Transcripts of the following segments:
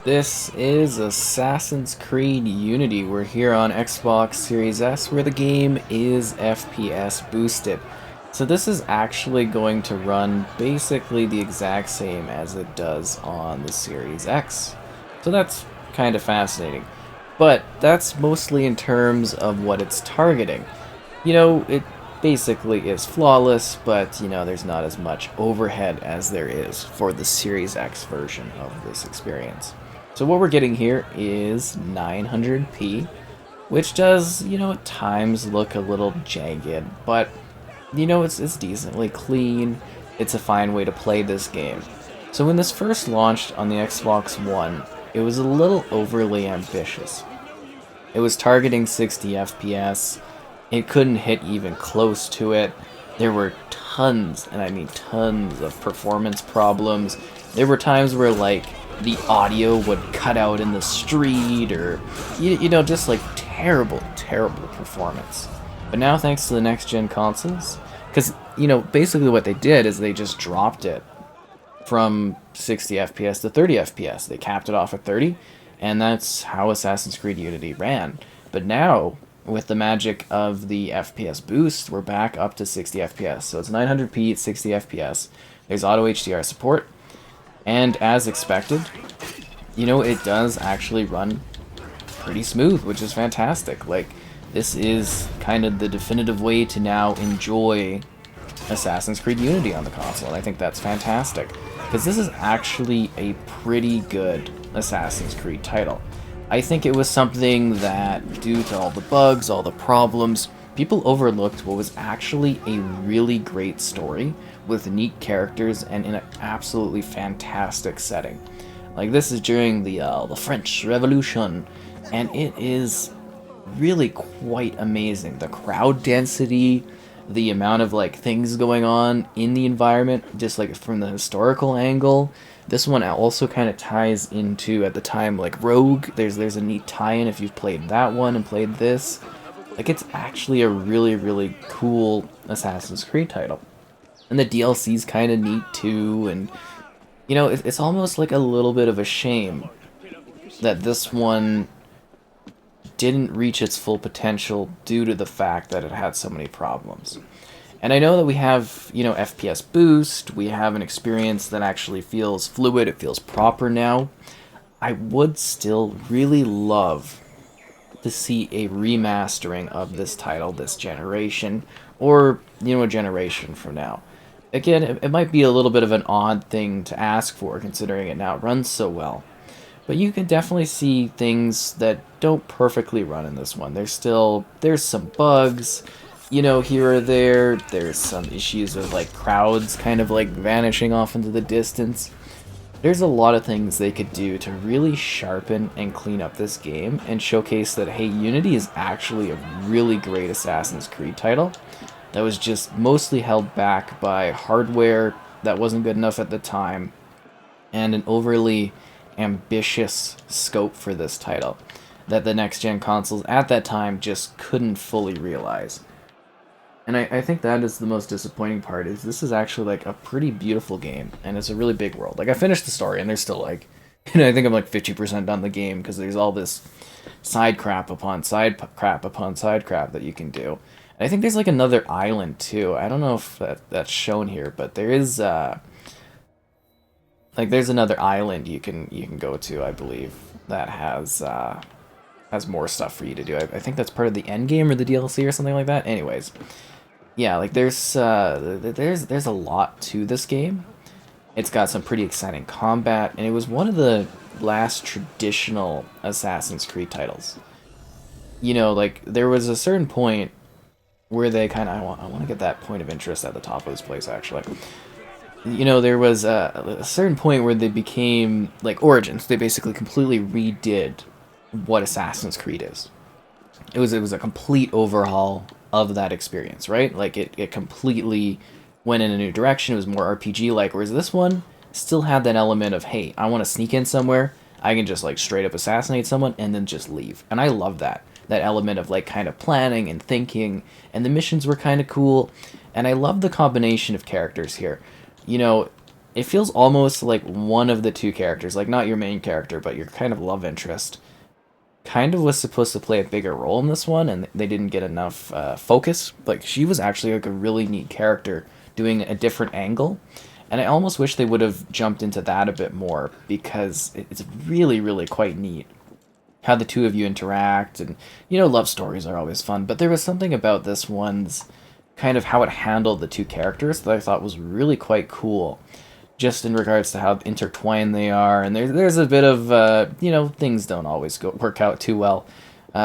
This is Assassin's Creed Unity. We're here on Xbox Series S where the game is FPS boosted. So this is actually going to run basically the exact same as it does on the Series X. So that's kind of fascinating. But that's mostly in terms of what it's targeting. It basically is flawless, but there's not as much overhead as there is for the Series X version of this experience. So what we're getting here is 900p, which does, at times look a little jagged, but it's decently clean. It's a fine way to play this game. So when this first launched on the Xbox One, it was a little overly ambitious. It was targeting 60 FPS. It couldn't hit even close to it. There were tons, and I mean tons, of performance problems. There were times where, like, the audio would cut out in the street, or, just like terrible, terrible performance. But now, thanks to the next-gen consoles, because, basically what they did is they just dropped it from 60 FPS to 30 FPS. They capped it off at 30, and that's how Assassin's Creed Unity ran. But now, with the magic of the FPS boost, we're back up to 60 FPS. So it's 900p at 60 FPS. There's auto HDR support, and as expected, it does actually run pretty smooth, which is fantastic. Like, this is kind of the definitive way to now enjoy Assassin's Creed Unity on the console, and I think that's fantastic. Because this is actually a pretty good Assassin's Creed title. I think it was something that, due to all the bugs, all the problems, people overlooked what was actually a really great story with neat characters and in an absolutely fantastic setting. Like, this is during the French Revolution, and it is really quite amazing. The crowd density, the amount of like things going on in the environment, just like from the historical angle. This one also kind of ties into, at the time, like Rogue. There's a neat tie-in if you've played that one and played this. Like, it's actually a really, really cool Assassin's Creed title. And the DLC's kind of neat too, and it's almost like a little bit of a shame that this one didn't reach its full potential due to the fact that it had so many problems. And I know that we have, FPS boost, we have an experience that actually feels fluid, it feels proper now. I would still really love to see a remastering of this title this generation, or, a generation from now. Again, it might be a little bit of an odd thing to ask for, considering it now runs so well. But you can definitely see things that don't perfectly run in this one. There's some bugs, here or there. There's some issues with, like, crowds kind of, like, vanishing off into the distance. There's a lot of things they could do to really sharpen and clean up this game and showcase that, hey, Unity is actually a really great Assassin's Creed title that was just mostly held back by hardware that wasn't good enough at the time and an overly ambitious scope for this title that the next-gen consoles at that time just couldn't fully realize. And I think that is the most disappointing part, is this is actually like a pretty beautiful game, and it's a really big world. Like, I finished the story, and there's still like, I think I'm like 50% done the game, because there's all this side crap upon side crap upon side crap that you can do. And I think there's like another island too. I don't know if that's shown here, but there is like, there's another island you can go to, I believe, that has more stuff for you to do. I think that's part of the end game or the DLC or something like that. Anyways, yeah, like there's a lot to this game. It's got some pretty exciting combat, and it was one of the last traditional Assassin's Creed titles. Like, there was a certain point where they kind of, I want to get that point of interest at the top of this place, actually. There was a certain point where they became, like, Origins. They basically completely redid what Assassin's Creed is. It was a complete overhaul of that experience, right? Like, it completely went in a new direction. It was more RPG-like, whereas this one still had that element of, hey, I want to sneak in somewhere, I can just, like, straight up assassinate someone and then just leave. And I love that. That element of, like, kind of planning and thinking, and the missions were kind of cool. And I love the combination of characters here. it feels almost like one of the two characters, like not your main character, but your kind of love interest, kind of was supposed to play a bigger role in this one, and they didn't get enough focus. Like she was actually like a really neat character doing a different angle, and I almost wish they would have jumped into that a bit more because it's really, really quite neat how the two of you interact. And love stories are always fun, but there was something about this one's kind of how it handled the two characters that I thought was really quite cool, just in regards to how intertwined they are. And there's a bit of things don't always work out too well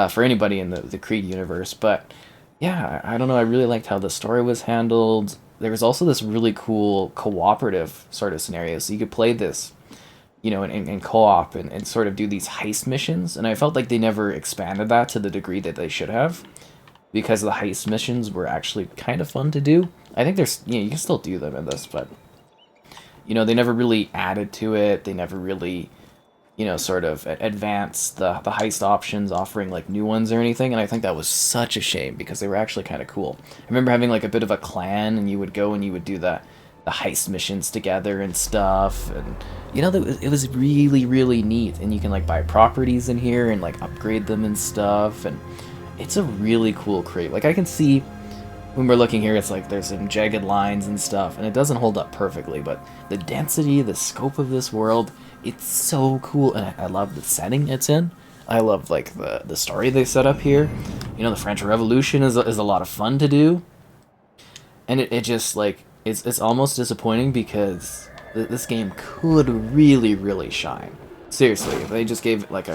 for anybody in the Creed universe. But yeah, I don't know, I really liked how the story was handled. There was also this really cool cooperative sort of scenario, so you could play this in co-op and sort of do these heist missions. And I felt like they never expanded that to the degree that they should have, because the heist missions were actually kind of fun to do. I think there's, you can still do them in this, but they never really added to it. They never really, sort of advanced the heist options, offering like new ones or anything. And I think that was such a shame because they were actually kind of cool. I remember having like a bit of a clan, and you would go and you would do the heist missions together and stuff. And it was really, really neat. And you can like buy properties in here and like upgrade them and stuff. And it's a really cool crate. Like I can see when we're looking here, it's like there's some jagged lines and stuff, and it doesn't hold up perfectly, but the density, the scope of this world, it's so cool. And I love the setting it's in. I love like the story they set up here. The French Revolution is a lot of fun to do, and it just like it's almost disappointing because this game could really, really shine. Seriously, if they just gave like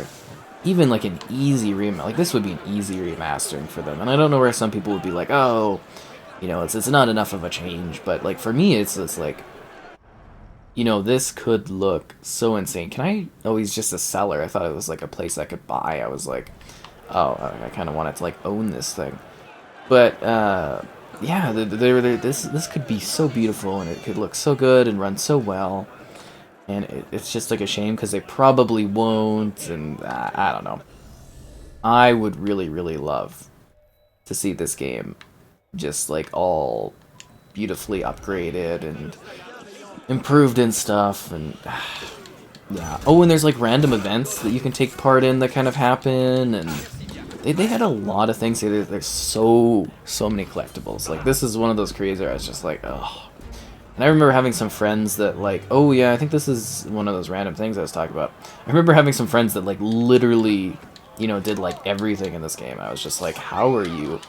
even like an easy like this would be an easy remastering for them. And I don't know where some people would be like, oh, it's not enough of a change. But like for me, it's just like, this could look so insane. Can I? Oh, he's just a seller. I thought it was like a place I could buy. I was like, oh, I kind of wanted to like own this thing. But yeah, this could be so beautiful, and it could look so good and run so well. And it's just like a shame because they probably won't, and I don't know. I would really, really love to see this game just like all beautifully upgraded and improved and stuff. And yeah. Oh, and there's like random events that you can take part in that kind of happen, and they had a lot of things here. There's so many collectibles. Like this is one of those creators where I was just like, oh. And I remember having some friends that like, oh yeah, I think this is one of those random things I was talking about. I remember having some friends that like literally, did like everything in this game. I was just like, how are you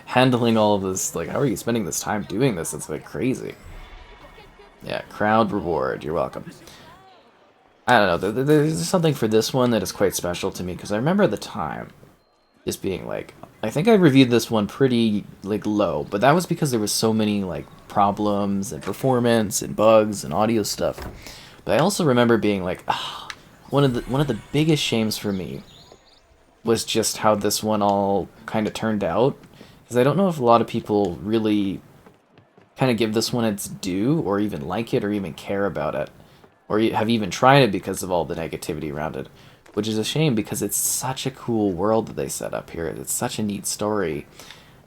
handling all of this? Like, how are you spending this time doing this? It's like crazy. Yeah, crowd reward. You're welcome. I don't know. There's something for this one that is quite special to me because I remember at the time just being like, I think I reviewed this one pretty like low, but that was because there was so many like problems and performance and bugs and audio stuff. But I also remember being like, one of the biggest shames for me was just how this one all kind of turned out, because I don't know if a lot of people really kind of give this one its due, or even like it, or even care about it, or have even tried it because of all the negativity around it. Which is a shame because it's such a cool world that they set up here. It's such a neat story,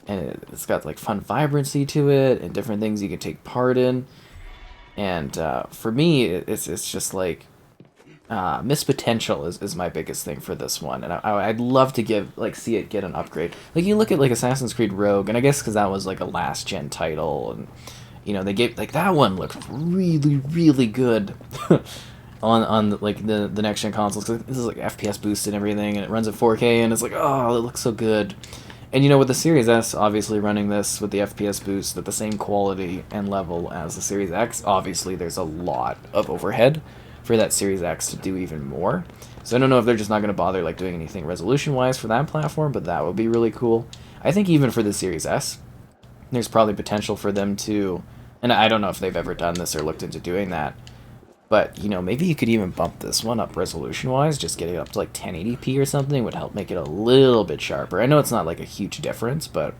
and it's got like fun vibrancy to it and different things you can take part in. And for me, it's just like missed potential is my biggest thing for this one. And I'd love to see it get an upgrade. Like you look at like Assassin's Creed Rogue, and I guess because that was like a last gen title, and they gave like that one looked really, really good. on like the next gen consoles, cause this is like FPS boosted and everything, and it runs at 4K, and it's like, oh, it looks so good. And with the Series S obviously running this with the FPS boost at the same quality and level as the Series X, obviously there's a lot of overhead for that Series X to do even more. So I don't know if they're just not going to bother like doing anything resolution wise for that platform, but that would be really cool. I think even for the Series S, there's probably potential for them to, and I don't know if they've ever done this or looked into doing that, but, maybe you could even bump this one up resolution-wise, just get it up to, like, 1080p or something would help make it a little bit sharper. I know it's not, like, a huge difference, but,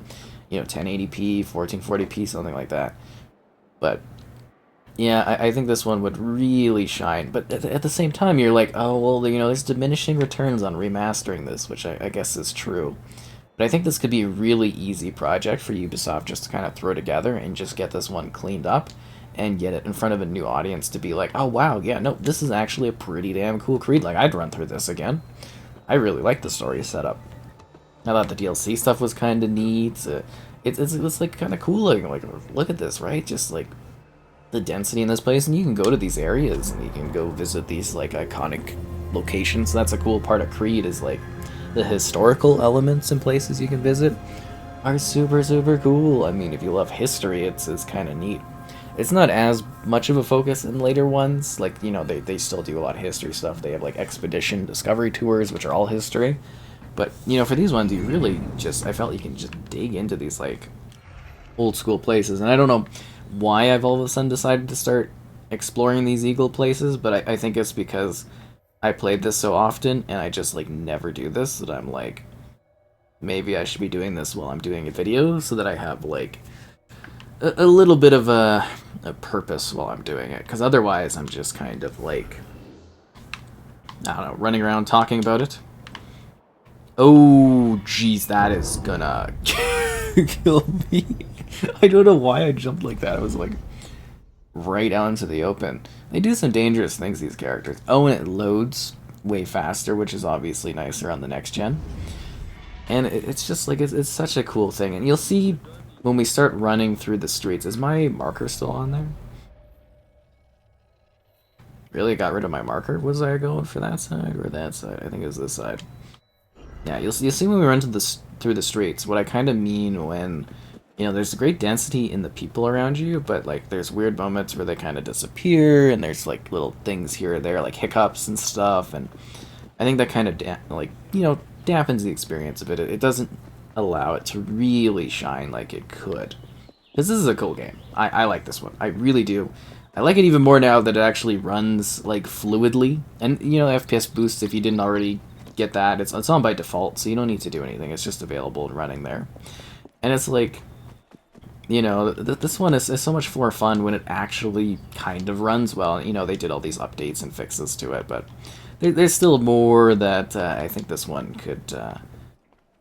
1080p, 1440p, something like that. But, yeah, I think this one would really shine. But at the same time, you're like, oh, well, there's diminishing returns on remastering this, which I guess is true. But I think this could be a really easy project for Ubisoft just to kind of throw together and just get this one cleaned up. and get it in front of a new audience to be like, oh wow, yeah, no, this is actually a pretty damn cool Creed. Like, I'd run through this again. I really like the story setup. I thought the DLC stuff was kind of neat. It's like kind of cool. Like, look at this, right? Just like the density in this place, and you can go to these areas and you can go visit these like iconic locations. That's a cool part of Creed, is like the historical elements and places you can visit are super super cool. I mean, if you love history, it's kind of neat. It's not as much of a focus in later ones. Like, you know, they still do a lot of history stuff. They have like expedition discovery tours, which are all history. But, you know, for these ones, you really just, I felt you can just dig into these like old school places. And I don't know why I've all of a sudden decided to start exploring these Eagle places, but I think it's because I played this so often and I just like never do this, that I'm like, maybe I should be doing this while I'm doing a video so that I have like a little bit of a purpose while I'm doing it, because otherwise I'm just kind of like, I don't know, running around talking about it. Oh, jeez, that is gonna kill me. I don't know why I jumped like that. I was like right out into the open. They do some dangerous things, these characters. Oh, and it loads way faster, which is obviously nicer on the next gen. And it's just like, it's such a cool thing. And you'll see when we start running through the streets. Is my marker still on there? Really got rid of my marker? Was I going for that side or that side? I think it was this side. Yeah, you'll see when we run through the streets, what I kind of mean when, you know, there's a great density in the people around you, but like there's weird moments where they kind of disappear, and there's like little things here or there, like hiccups and stuff, and I think that kind of, like, you know, dampens the experience a bit. It doesn't allow it to really shine like it could. Because this is a cool game. I like this one. I really do. I like it even more now that it actually runs like fluidly. And, you know, FPS boost, if you didn't already get that, it's on by default, so you don't need to do anything. It's just available and running there. And it's like, you know, this one is so much more fun when it actually kind of runs well. You know, they did all these updates and fixes to it, but there's still more that I think this one could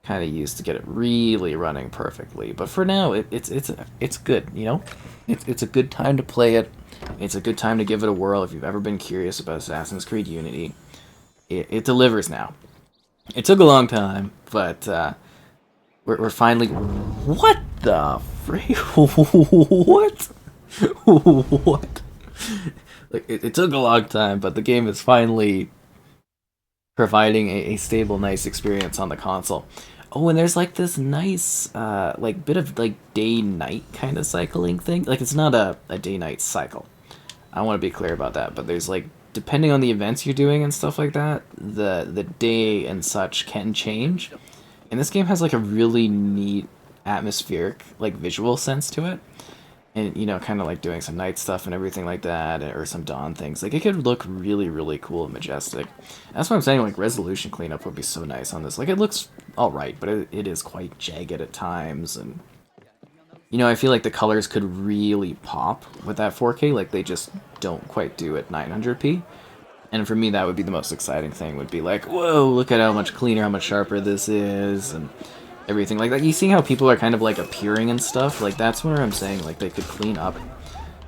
kind of use to get it really running perfectly. But for now, it's good, you know? It's a good time to play it. It's a good time to give it a whirl if you've ever been curious about Assassin's Creed Unity. It delivers now. It took a long time, but we're finally... What the freak? What? What? Like, it took a long time, but the game is finally providing a stable, nice experience on the console. Oh, and there's like this nice, like bit of like day-night kind of cycling thing. Like, it's not a day-night cycle. I want to be clear about that, but there's like, depending on the events you're doing and stuff like that, the day and such can change. And this game has like a really neat atmospheric, like visual sense to it. And, you know, kind of like doing some night stuff and everything like that, or some dawn things. Like, it could look really, really cool and majestic. That's what I'm saying, like, resolution cleanup would be so nice on this. Like, it looks alright, but it is quite jagged at times, and, you know, I feel like the colors could really pop with that 4K, like, they just don't quite do at 900p. And for me, that would be the most exciting thing, would be like, whoa, look at how much cleaner, how much sharper this is, and everything like that. You see how people are kind of like appearing and stuff? Like, that's where I'm saying, like, they could clean up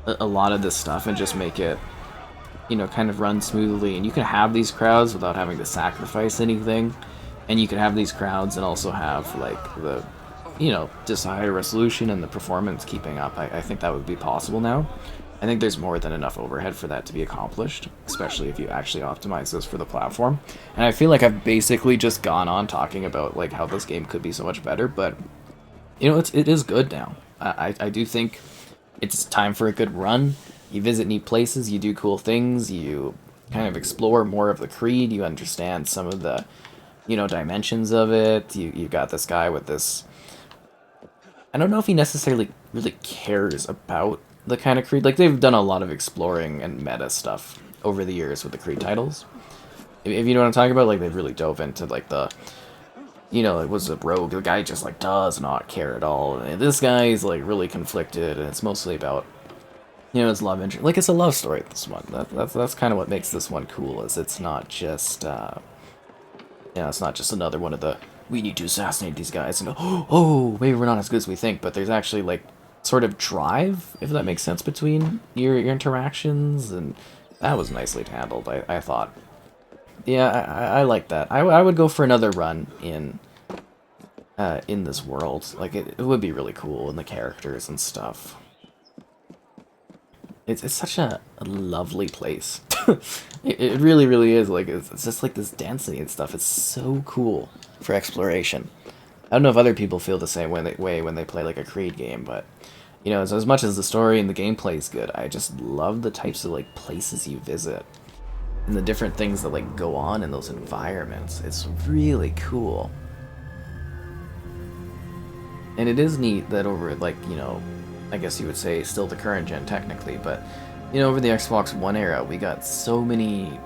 a lot of this stuff and just make it, you know, kind of run smoothly. And you can have these crowds without having to sacrifice anything. And you can have these crowds and also have, like, the, you know, just higher resolution and the performance keeping up. I think that would be possible now. I think there's more than enough overhead for that to be accomplished, especially if you actually optimize this for the platform. And I feel like I've basically just gone on talking about like how this game could be so much better, but you know, it is good now. I do think it's time for a good run. You visit neat places, you do cool things, you kind of explore more of the Creed, you understand some of the, you know, dimensions of it. You got this guy with this, I don't know if he necessarily really cares about the kind of Creed. Like, they've done a lot of exploring and meta stuff over the years with the Creed titles. If you know what I'm talking about, like, they've really dove into, like, the, you know, it was a rogue. The guy just, like, does not care at all. And this guy is, like, really conflicted, and it's mostly about, you know, his love interest. Like, it's a love story, this one. That's kind of what makes this one cool, is it's not just, you know, it's not just another one of the, we need to assassinate these guys, and oh, maybe we're not as good as we think, but there's actually, like, sort of drive, if that makes sense, between your interactions, and that was nicely handled, I thought. Yeah, I like that. I would go for another run in this world. Like, it would be really cool, and the characters and stuff. It's such a lovely place. It really, really is. Like, it's just like this density and stuff. It's so cool for exploration. I don't know if other people feel the same way when they play like a Creed game, but you know, as much as the story and the gameplay is good, I just love the types of like places you visit and the different things that like go on in those environments. It's really cool. And it is neat that over, like, you know, I guess you would say still the current gen technically, but, you know, over the Xbox One era, we got so many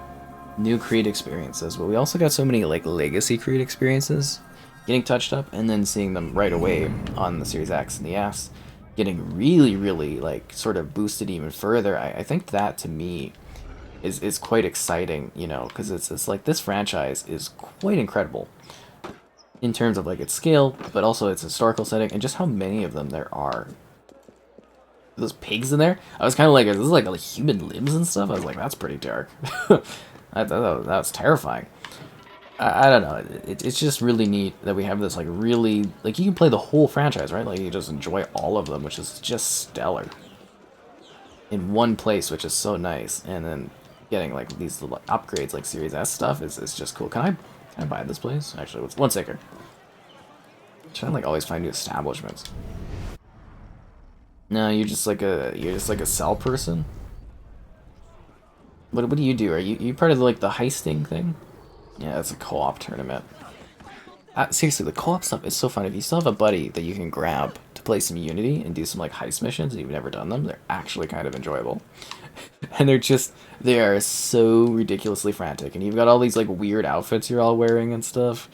new Creed experiences, but we also got so many, like, legacy Creed experiences getting touched up, and then seeing them right away on the Series X and the S getting really, really, like, sort of boosted even further. I think that, to me, is quite exciting, you know, because it's like this franchise is quite incredible in terms of like its scale, but also its historical setting, and just how many of them there are. Those pigs in there, I was kind of like, is this like human limbs and stuff? I was like, that's pretty dark. That was terrifying. I don't know. It's just really neat that we have this like really, like, you can play the whole franchise, right? Like, you just enjoy all of them, which is just stellar. In one place, which is so nice, and then getting like these little upgrades like Series S stuff is just cool. Can I buy this place? Actually, one second. I'm trying to like always find new establishments. No, you're just like a sell person. What do you do? Are you part of like the heisting thing? Yeah, it's a co-op tournament. Seriously, the co-op stuff is so fun. If you still have a buddy that you can grab to play some Unity and do some like heist missions and you've never done them, they're actually kind of enjoyable. And they are so ridiculously frantic, and you've got all these like weird outfits you're all wearing and stuff.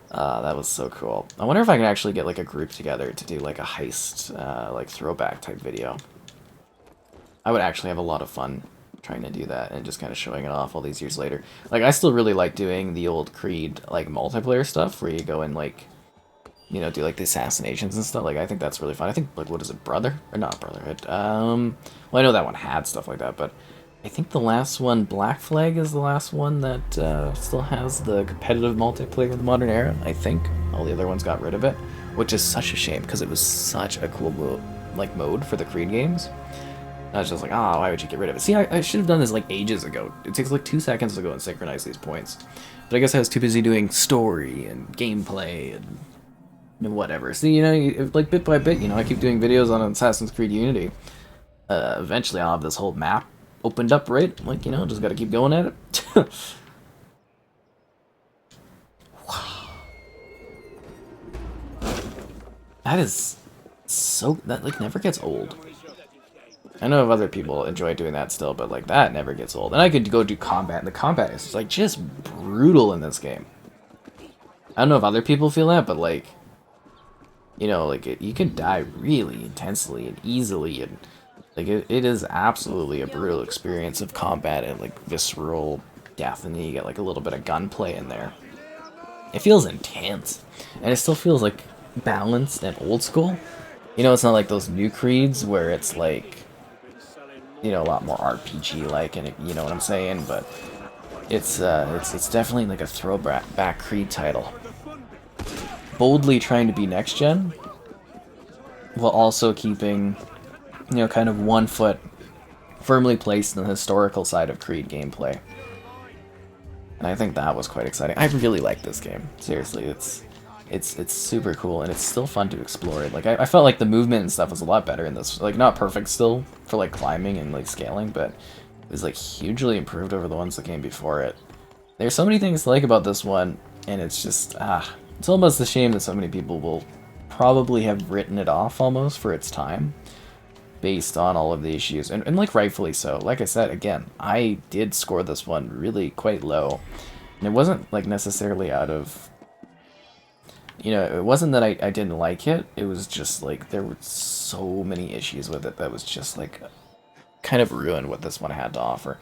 That was so cool. I wonder if I can actually get like a group together to do like a heist, like throwback type video. I would actually have a lot of fun trying to do that and just kind of showing it off all these years later. Like, I still really like doing the old Creed like multiplayer stuff where you go and like, you know, do like the assassinations and stuff. Like, I think that's really fun. I think, like, what is it, Brother? Or not Brotherhood? Well, I know that one had stuff like that, but I think the last one, Black Flag, is the last one that still has the competitive multiplayer in the modern era, I think. All the other ones got rid of it, which is such a shame, because it was such a cool mode for the Creed games. I was just like, oh, why would you get rid of it? See, I should have done this like ages ago. It takes like 2 seconds to go and synchronize these points. But I guess I was too busy doing story and gameplay and whatever. See, you know, like bit by bit, you know, I keep doing videos on Assassin's Creed Unity. Eventually I'll have this whole map opened up, right? Like, you know, just gotta keep going at it. Wow. That is so, that like never gets old. I know if other people enjoy doing that still, but like that never gets old. And I could go do combat, and the combat is like just brutal in this game. I don't know if other people feel that, but like, you know, like you can die really intensely and easily, and like it is absolutely a brutal experience of combat and like visceral death, and then you get like a little bit of gunplay in there. It feels intense, and it still feels like balanced and old school. You know, it's not like those new Creeds where it's like, you know, a lot more RPG like, and you know what I'm saying, but it's definitely like a throwback Creed title. Boldly trying to be next gen, while also keeping, you know, kind of one foot firmly placed in the historical side of Creed gameplay. And I think that was quite exciting. I really like this game. Seriously, it's super cool, and it's still fun to explore it. Like, I felt like the movement and stuff was a lot better in this. Like, not perfect still for like climbing and like scaling, but it was like hugely improved over the ones that came before it. There's so many things to like about this one, and it's just, it's almost a shame that so many people will probably have written it off almost for its time, based on all of the issues, and like rightfully so. Like I said, again, I did score this one really quite low, and it wasn't like necessarily out of, you know, it wasn't that I didn't like it, it was just like there were so many issues with it that was just like kind of ruined what this one had to offer.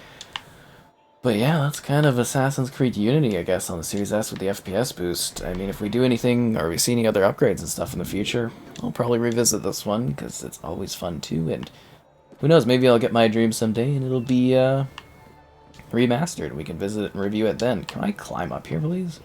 But yeah, that's kind of Assassin's Creed Unity, I guess, on the Series S with the FPS boost. I mean, if we do anything, or we see any other upgrades and stuff in the future, I'll probably revisit this one, because it's always fun too, and who knows, maybe I'll get my dream someday, and it'll be, remastered. We can visit it and review it then. Can I climb up here, please?